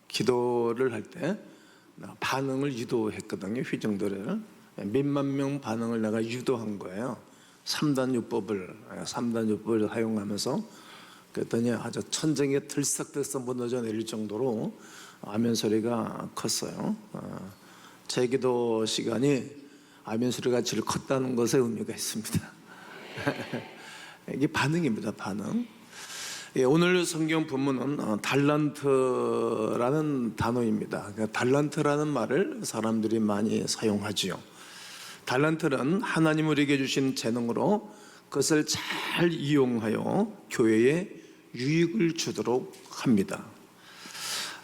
기도를 할 때 반응을 유도했거든요. 회중들을 몇만 명 반응을 내가 유도한 거예요. 3단 요법을 사용하면서. 그랬더니 아주 천정에 들썩들썩 무너져 내릴 정도로 아멘 소리가 컸어요. 제기도 시간이 아멘 소리가 제일 컸다는 것에 의미가 있습니다. 이게 반응입니다. 반응. 오늘 성경 본문은 달란트라는 단어입니다. 달란트라는 말을 사람들이 많이 사용하지요. 달란트는 하나님 우리에게 주신 재능으로 그것을 잘 이용하여 교회에 유익을 주도록 합니다.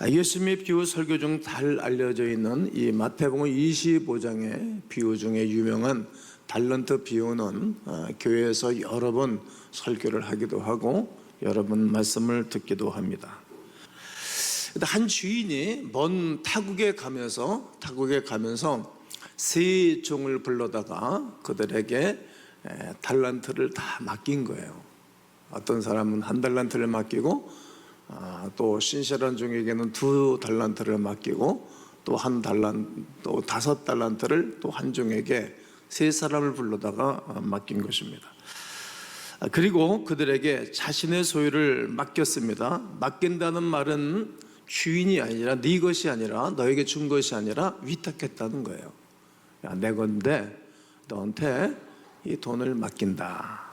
예수님의 비유 설교 중 잘 알려져 있는 이 마태복음 25장의 비유 중에 유명한 달란트 비유는 교회에서 여러 번 설교를 하기도 하고 여러 번 말씀을 듣기도 합니다. 한 주인이 먼 타국에 가면서 세 종을 불러다가 그들에게 달란트를 다 맡긴 거예요. 어떤 사람은 1달란트를 맡기고 또 신실한 종에게는 2달란트를 맡기고 또 5달란트를 또 한 종에게 세 사람을 불러다가 맡긴 것입니다. 그리고 그들에게 자신의 소유를 맡겼습니다. 맡긴다는 말은 주인이 아니라 네 것이 아니라 너에게 준 것이 아니라 위탁했다는 거예요. 야, 내 건데 너한테 이 돈을 맡긴다.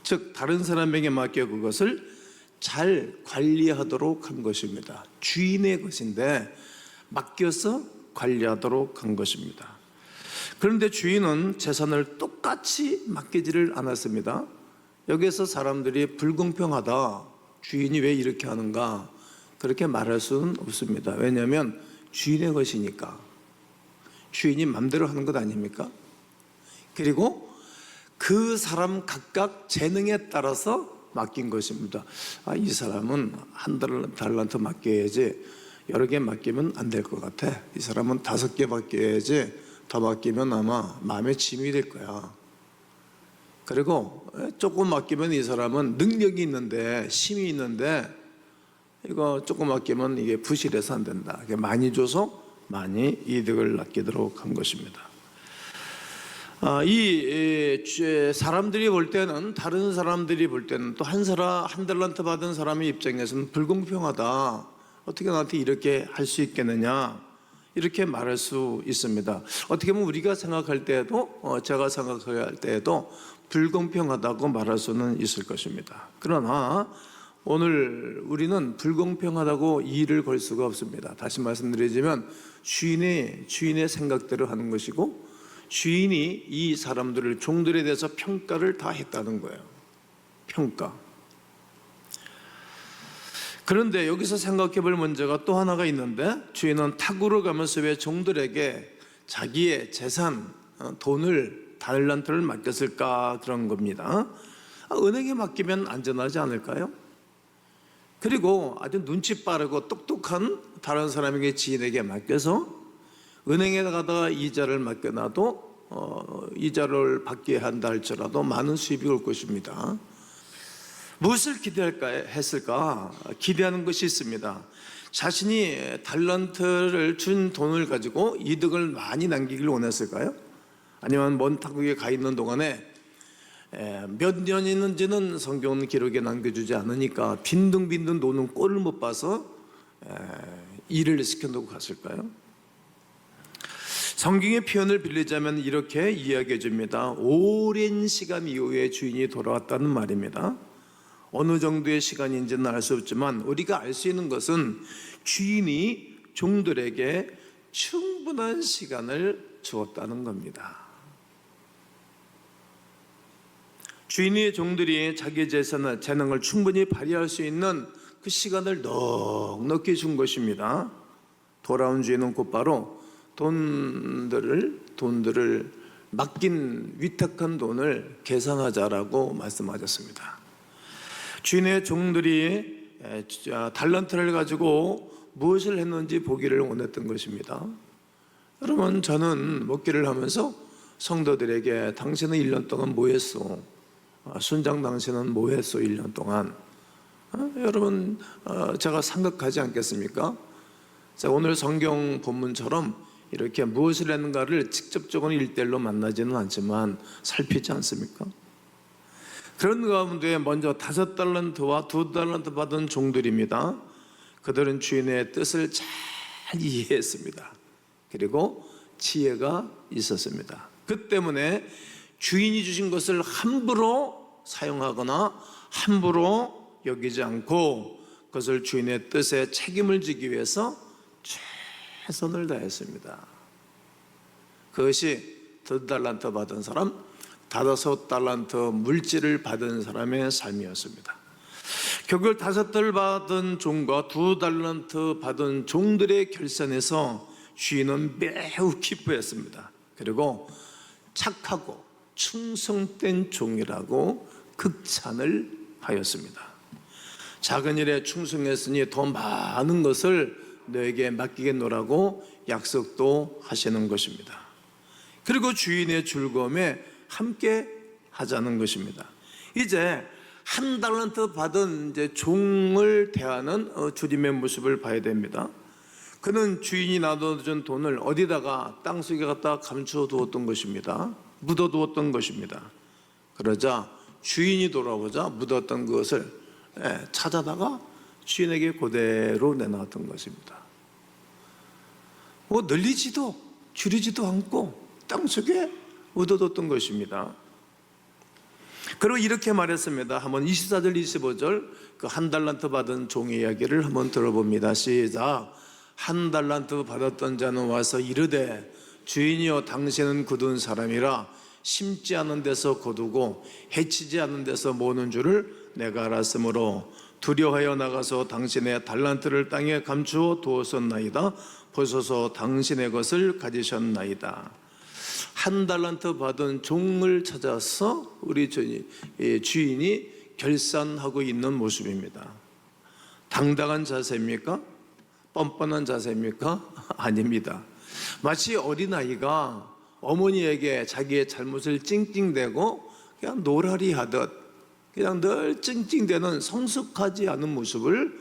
즉 다른 사람에게 맡겨 그것을 잘 관리하도록 한 것입니다. 주인의 것인데 맡겨서 관리하도록 한 것입니다. 그런데 주인은 재산을 똑같이 맡기지를 않았습니다. 여기서 사람들이 불공평하다, 주인이 왜 이렇게 하는가, 그렇게 말할 수는 없습니다. 왜냐하면 주인의 것이니까. 주인이 맘대로 하는 것 아닙니까? 그리고 그 사람 각각 재능에 따라서 맡긴 것입니다. 이 사람은 1달란트 맡겨야지 여러 개 맡기면 안 될 것 같아. 이 사람은 5개 맡겨야지 더 맡기면 아마 마음에 짐이 될 거야. 그리고 조금 맡기면 이 사람은 능력이 있는데 힘이 있는데 이거 조금 맡기면 이게 부실해서 안 된다. 많이 줘서 많이 이득을 남기도록 한 것입니다. 이 사람들이 볼 때는, 다른 사람들이 볼 때는 또 한 달란트 받은 사람의 입장에서는 불공평하다, 어떻게 나한테 이렇게 할 수 있겠느냐, 이렇게 말할 수 있습니다. 어떻게 보면 우리가 생각할 때에도, 제가 생각할 때에도 불공평하다고 말할 수는 있을 것입니다. 그러나 오늘 우리는 불공평하다고 이의를 걸 수가 없습니다. 다시 말씀드리자면 주인의 생각대로 하는 것이고 주인이 이 사람들을, 종들에 대해서 평가를 다 했다는 거예요. 평가. 그런데 여기서 생각해 볼 문제가 또 하나가 있는데, 주인은 타국으로 가면서 왜 종들에게 자기의 재산, 돈을, 달란트를 맡겼을까, 그런 겁니다. 은행에 맡기면 안전하지 않을까요? 그리고 아주 눈치 빠르고 똑똑한 다른 사람에게, 지인에게 맡겨서 은행에 가다가 이자를 맡겨놔도 이자를 받게 한다 할지라도 많은 수입이 올 것입니다. 무엇을 했을까? 기대하는 것이 있습니다. 자신이 달란트를 준 돈을 가지고 이득을 많이 남기길 원했을까요? 아니면 먼 타국에 가 있는 동안에 몇 년 있는지는 성경은 기록에 남겨주지 않으니까 빈둥빈둥 노는 꼴을 못 봐서 일을 시켜놓고 갔을까요? 성경의 표현을 빌리자면 이렇게 이야기해 줍니다. 오랜 시간 이후에 주인이 돌아왔다는 말입니다. 어느 정도의 시간인지는 알 수 없지만 우리가 알 수 있는 것은 주인이 종들에게 충분한 시간을 주었다는 겁니다. 주인의 종들이 자기 재능을 충분히 발휘할 수 있는 그 시간을 넉넉히 준 것입니다. 돌아온 주인은 곧바로 돈들을 맡긴, 위탁한 돈을 계산하자라고 말씀하셨습니다. 주인의 종들이 달란트를 가지고 무엇을 했는지 보기를 원했던 것입니다. 여러분, 저는 목회를 하면서 성도들에게 당신은 1년 동안 뭐 했어? 순장 당신은 뭐 했어? 1년 동안? 여러분, 제가 생각하지 않겠습니까? 자, 오늘 성경 본문처럼 이렇게 무엇을 했는가를 직접적으로 일대일로 만나지는 않지만 살피지 않습니까? 그런 가운데 먼저 5달란트와 2달란트 받은 종들입니다. 그들은 주인의 뜻을 잘 이해했습니다. 그리고 지혜가 있었습니다. 그 때문에 주인이 주신 것을 함부로 사용하거나 함부로 여기지 않고 그것을 주인의 뜻에 책임을 지기 위해서 최선을 다했습니다. 그것이 2달란트 받은 사람, 5달란트 물질을 받은 사람의 삶이었습니다. 결국 5달란트 받은 종과 2달란트 받은 종들의 결산에서 주인은 매우 기뻐했습니다. 그리고 착하고 충성된 종이라고 극찬을 하였습니다. 작은 일에 충성했으니 더 많은 것을 너에게 맡기겠노라고 약속도 하시는 것입니다. 그리고 주인의 즐거움에 함께 하자는 것입니다. 이제 1달란트 받은 이제 종을 대하는 주님의 모습을 봐야 됩니다. 그는 주인이 나눠준 돈을 어디다가 땅속에 갖다 감추어 두었던 것입니다. 묻어 두었던 것입니다. 그러자 주인이 돌아오자 묻었던 그것을 찾아다가 주인에게 그대로 내놓았던 것입니다. 늘리지도 줄이지도 않고 땅속에 묻어뒀던 것입니다. 그리고 이렇게 말했습니다. 한번 24절 25절 그 1달란트 받은 종의 이야기를 한번 들어봅니다. 시작. 1달란트 받았던 자는 와서 이르되 주인이여 당신은 굳은 사람이라 심지 않은 데서 거두고 해치지 않은 데서 모으는 줄을 내가 알았으므로 두려워하여 나가서 당신의 달란트를 땅에 감추어 두었었나이다. 보소서 당신의 것을 가지셨나이다. 1달란트 받은 종을 찾아서 우리 주인이 결산하고 있는 모습입니다. 당당한 자세입니까? 뻔뻔한 자세입니까? 아닙니다. 마치 어린아이가 어머니에게 자기의 잘못을 찡찡대고 그냥 노라리 하듯 그냥 늘 찡찡대는 성숙하지 않은 모습을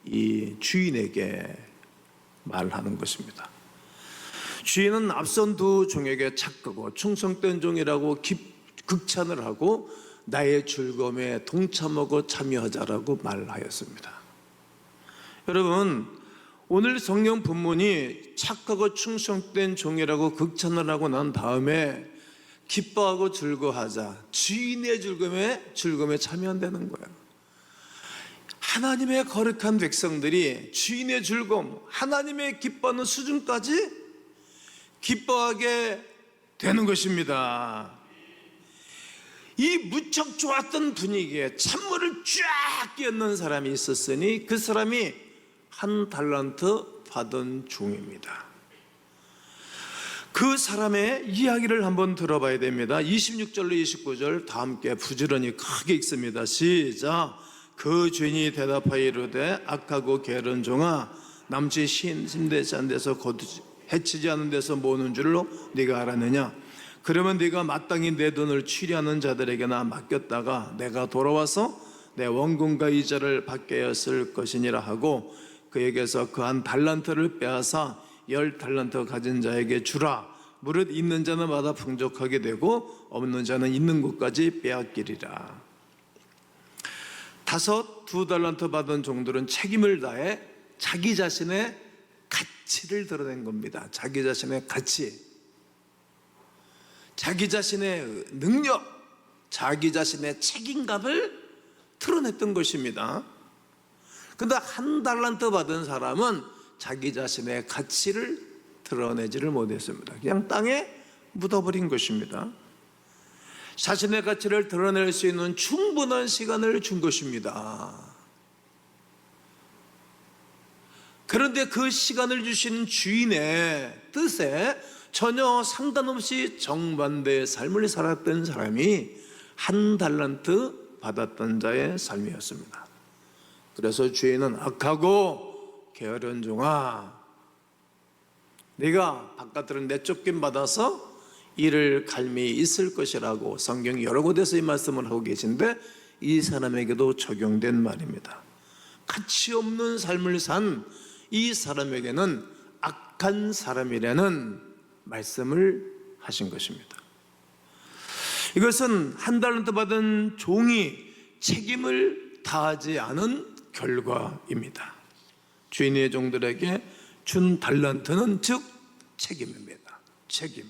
이 주인에게 말하는 것입니다. 주인은 앞선 2 종에게 착하고 충성된 종이라고 극찬을 하고 나의 즐거움에 동참하고 참여하자라고 말하였습니다. 여러분, 오늘 성경 본문이 착하고 충성된 종이라고 극찬을 하고 난 다음에 기뻐하고 즐거워하자, 주인의 즐거움에 참여한다는 거예요. 하나님의 거룩한 백성들이 주인의 즐거움, 하나님의 기뻐하는 수준까지 기뻐하게 되는 것입니다. 이 무척 좋았던 분위기에 찬물을 쫙 끼얹는 사람이 있었으니 그 사람이 1달란트 받은 종입니다. 그 사람의 이야기를 한번 들어봐야 됩니다. 26절로 29절 다 함께 부지런히 크게 읽습니다. 시작. 그 주인이 대답하여 이르되 악하고 게으른 종아, 남치 심되지 않은 데서 거두지 해치지 않은 데서 모으는 줄로 네가 알았느냐? 그러면 네가 마땅히 내 돈을 취리하는 자들에게나 맡겼다가 내가 돌아와서 내 원금과 이자를 받게 하였을 것이니라 하고 그에게서 그 1달란트를 빼앗아 10달란트 가진 자에게 주라. 무릇 있는 자는 마다 풍족하게 되고 없는 자는 있는 곳까지 빼앗기리라. 2달란트 받은 종들은 책임을 다해 자기 자신의 가치를 드러낸 겁니다. 자기 자신의 가치, 자기 자신의 능력, 자기 자신의 책임감을 드러냈던 것입니다. 그런데 1달란트 받은 사람은 자기 자신의 가치를 드러내지를 못했습니다. 그냥 땅에 묻어버린 것입니다. 자신의 가치를 드러낼 수 있는 충분한 시간을 준 것입니다. 그런데 그 시간을 주신 주인의 뜻에 전혀 상관없이 정반대의 삶을 살았던 사람이 1달란트 받았던 자의 삶이었습니다. 그래서 주인은 악하고 게으른 종아, 네가 바깥으로 내쫓김 받아서 이를 갈미 있을 것이라고 성경 여러 곳에서 이 말씀을 하고 계신데 이 사람에게도 적용된 말입니다. 가치 없는 삶을 산 이 사람에게는 악한 사람이라는 말씀을 하신 것입니다. 이것은 한 달란트 받은 종이 책임을 다하지 않은 결과입니다. 주인의 종들에게 준 달란트는 즉 책임입니다. 책임.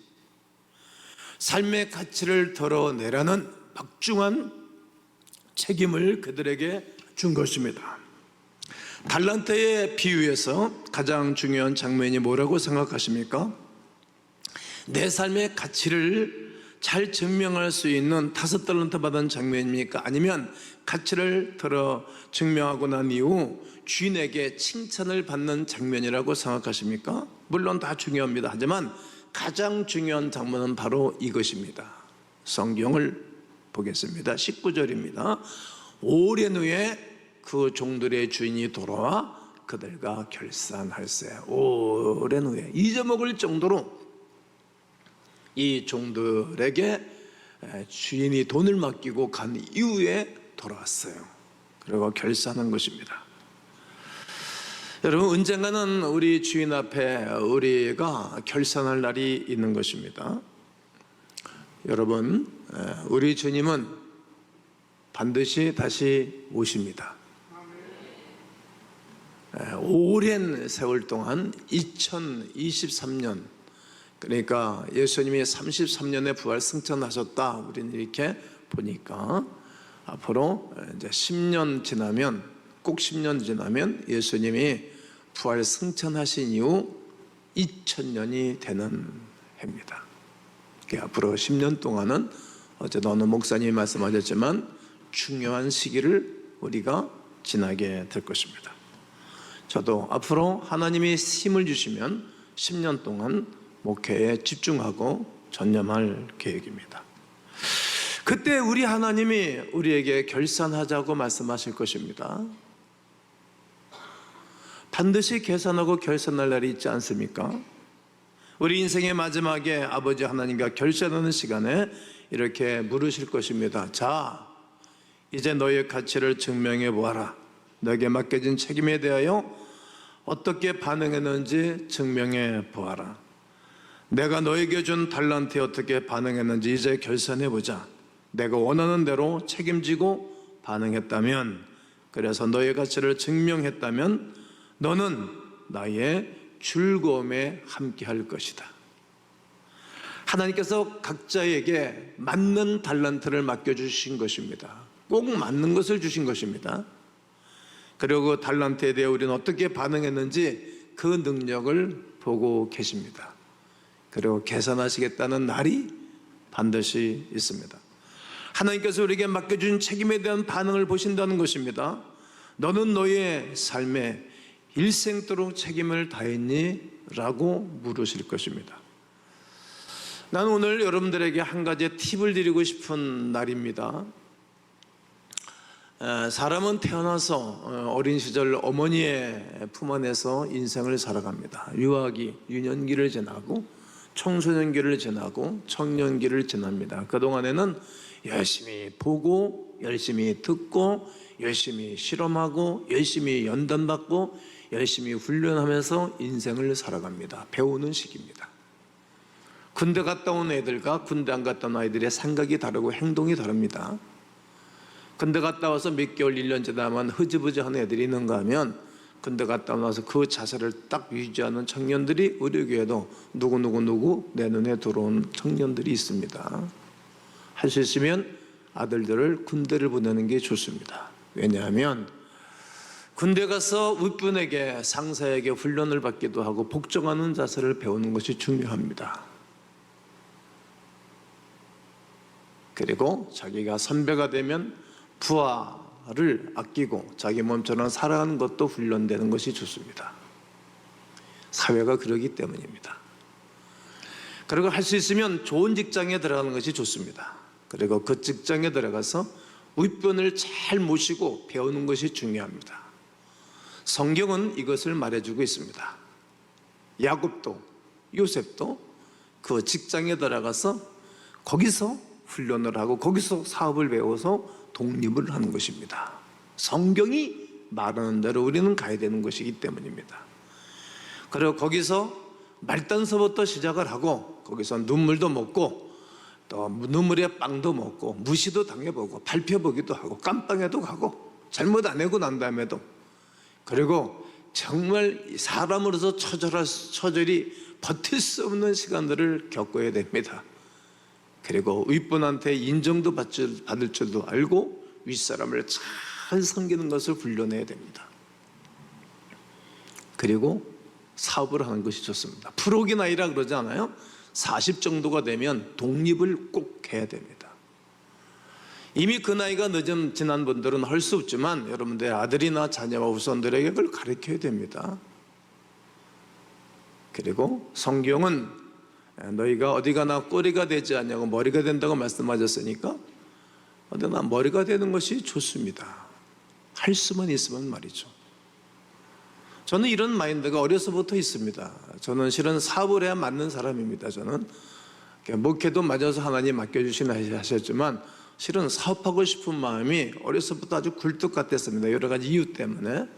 삶의 가치를 덜어내라는 막중한 책임을 그들에게 준 것입니다. 달란트의 비유에서 가장 중요한 장면이 뭐라고 생각하십니까? 내 삶의 가치를 잘 증명할 수 있는 5달란트 받은 장면입니까? 아니면 가치를 들어 증명하고 난 이후 주인에게 칭찬을 받는 장면이라고 생각하십니까? 물론 다 중요합니다. 하지만 가장 중요한 장면은 바로 이것입니다. 성경을 보겠습니다. 19절입니다. 오랜 후에 그 종들의 주인이 돌아와 그들과 결산할세. 오랜 후에 잊어먹을 정도로 이 종들에게 주인이 돈을 맡기고 간 이후에 돌아왔어요. 그리고 결산한 것입니다. 여러분, 언젠가는 우리 주인 앞에 우리가 결산할 날이 있는 것입니다. 여러분, 우리 주님은 반드시 다시 오십니다. 오랜 세월 동안 2023년, 그러니까 예수님이 33년에 부활 승천하셨다, 우리는 이렇게 보니까 앞으로 이제 10년 지나면, 꼭 10년 지나면 예수님이 부활 승천하신 이후 2000년이 되는 해입니다. 앞으로 10년 동안은 어제도 어느 목사님이 말씀하셨지만 중요한 시기를 우리가 지나게 될 것입니다. 저도 앞으로 하나님이 힘을 주시면 10년 동안 목회에 집중하고 전념할 계획입니다. 그때 우리 하나님이 우리에게 결산하자고 말씀하실 것입니다. 반드시 계산하고 결산할 날이 있지 않습니까? 우리 인생의 마지막에 아버지 하나님과 결산하는 시간에 이렇게 물으실 것입니다. 자, 이제 너의 가치를 증명해 보아라. 너에게 맡겨진 책임에 대하여 어떻게 반응했는지 증명해 보아라. 내가 너에게 준 달란트에 어떻게 반응했는지 이제 결산해 보자. 내가 원하는 대로 책임지고 반응했다면, 그래서 너의 가치를 증명했다면 너는 나의 즐거움에 함께할 것이다. 하나님께서 각자에게 맞는 달란트를 맡겨주신 것입니다. 꼭 맞는 것을 주신 것입니다. 그리고 그 달란트에 대해 우리는 어떻게 반응했는지 그 능력을 보고 계십니다. 그리고 계산하시겠다는 날이 반드시 있습니다. 하나님께서 우리에게 맡겨준 책임에 대한 반응을 보신다는 것입니다. 너는 너의 삶에 일생도록 책임을 다했니? 라고 물으실 것입니다. 나는 오늘 여러분들에게 한 가지 팁을 드리고 싶은 날입니다. 사람은 태어나서 어린 시절 어머니의 품 안에서 인생을 살아갑니다. 유년기를 지나고 청소년기를 지나고 청년기를 지납니다. 그동안에는 열심히 보고 열심히 듣고 열심히 실험하고 열심히 연단받고 열심히 훈련하면서 인생을 살아갑니다. 배우는 시기입니다. 군대 갔다 온 애들과 군대 안 갔다 온 아이들의 생각이 다르고 행동이 다릅니다. 군대 갔다 와서 몇 개월, 1년 지나면 흐지부지한 애들이 있는가 하면 군대 갔다 와서 그 자세를 딱 유지하는 청년들이 우리 교회도 누구 내 눈에 들어온 청년들이 있습니다. 할 수 있으면 아들들을 군대를 보내는 게 좋습니다. 왜냐하면 군대 가서 윗분에게, 상사에게 훈련을 받기도 하고 복종하는 자세를 배우는 것이 중요합니다. 그리고 자기가 선배가 되면 부하를 아끼고 자기 몸처럼 살아가는 것도 훈련되는 것이 좋습니다. 사회가 그러기 때문입니다. 그리고 할 수 있으면 좋은 직장에 들어가는 것이 좋습니다. 그리고 그 직장에 들어가서 윗분을 잘 모시고 배우는 것이 중요합니다. 성경은 이것을 말해주고 있습니다. 야곱도 요셉도 그 직장에 들어가서 거기서 훈련을 하고 거기서 사업을 배워서 독립을 하는 것입니다. 성경이 말하는 대로 우리는 가야 되는 것이기 때문입니다. 그리고 거기서 말단서부터 시작을 하고 거기서 눈물도 먹고 또 눈물에 빵도 먹고 무시도 당해보고 밟혀보기도 하고 깜빵에도 가고 잘못 안 하고 난 다음에도, 그리고 정말 사람으로서 처절히 버틸 수 없는 시간들을 겪어야 됩니다. 그리고 윗분한테 인정도 받을 줄도 알고 윗사람을 잘 섬기는 것을 훈련해야 됩니다. 그리고 사업을 하는 것이 좋습니다. 프로기 나이라 그러지 않아요? 40 정도가 되면 독립을 꼭 해야 됩니다. 이미 그 나이가 지난 분들은 할 수 없지만 여러분들 아들이나 자녀와 후손들에게 그걸 가르쳐야 됩니다. 그리고 성경은 너희가 어디 가나 꼬리가 되지 않냐고 머리가 된다고 말씀하셨으니까 어디나 머리가 되는 것이 좋습니다. 할 수만 있으면 말이죠. 저는 이런 마인드가 어려서부터 있습니다. 저는 실은 사업을 해야 맞는 사람입니다. 저는 목회도 맞아서 하나님 맡겨주시나 하셨지만 실은 사업하고 싶은 마음이 어려서부터 아주 굴뚝 같았습니다. 여러 가지 이유 때문에.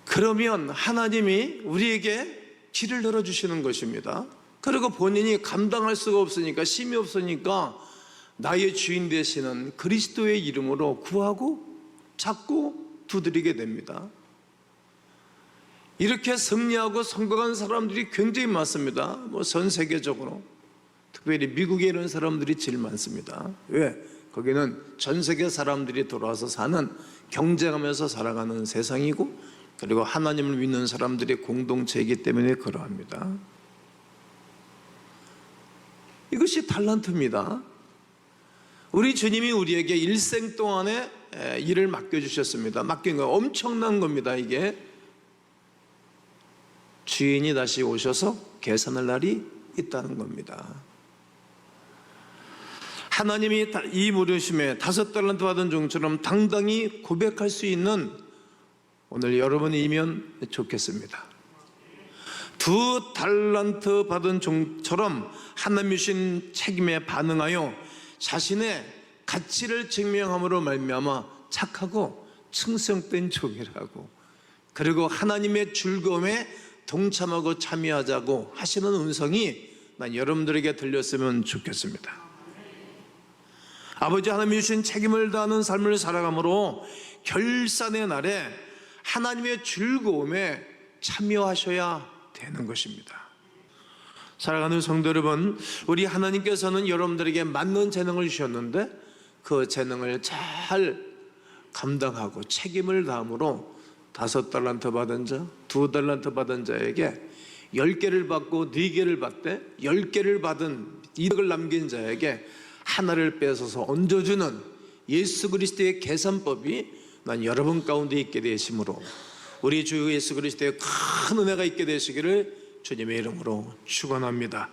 그러면 하나님이 우리에게 길을 열어주시는 것입니다. 그리고 본인이 감당할 수가 없으니까, 힘이 없으니까 나의 주인 되시는 그리스도의 이름으로 구하고 찾고 두드리게 됩니다. 이렇게 승리하고 성공한 사람들이 굉장히 많습니다. 전 세계적으로 특별히 미국에 이런 사람들이 제일 많습니다. 왜? 거기는 전 세계 사람들이 돌아와서 사는, 경쟁하면서 살아가는 세상이고, 그리고 하나님을 믿는 사람들의 공동체이기 때문에 그러합니다. 이것이 달란트입니다. 우리 주님이 우리에게 일생 동안에 일을 맡겨주셨습니다. 맡긴 거 엄청난 겁니다. 이게 주인이 다시 오셔서 계산할 날이 있다는 겁니다. 하나님이 이 물으심에 5달란트 받은 종처럼 당당히 고백할 수 있는 오늘 여러분이면 좋겠습니다. 2달란트 받은 종처럼 하나님이 주신 책임에 반응하여 자신의 가치를 증명함으로 말미암아 착하고 충성된 종이라고, 그리고 하나님의 즐거움에 동참하고 참여하자고 하시는 음성이 난 여러분들에게 들렸으면 좋겠습니다. 아버지 하나님이 주신 책임을 다하는 삶을 살아감으로 결산의 날에 하나님의 즐거움에 참여하셔야 되는 것입니다. 사랑하는 성도 여러분, 우리 하나님께서는 여러분들에게 맞는 재능을 주셨는데 그 재능을 잘 감당하고 책임을 다함으로 5달란트 받은 자, 2달란트 받은 자에게 10개를 받고 4개를 받되 10개를 받은 이득을 남긴 자에게 하나를 뺏어서 얹어주는 예수 그리스도의 계산법이 난 여러분 가운데 있게 되심으로 우리 주 예수 그리스도의 큰 은혜가 있게 되시기를 주님의 이름으로 축원합니다.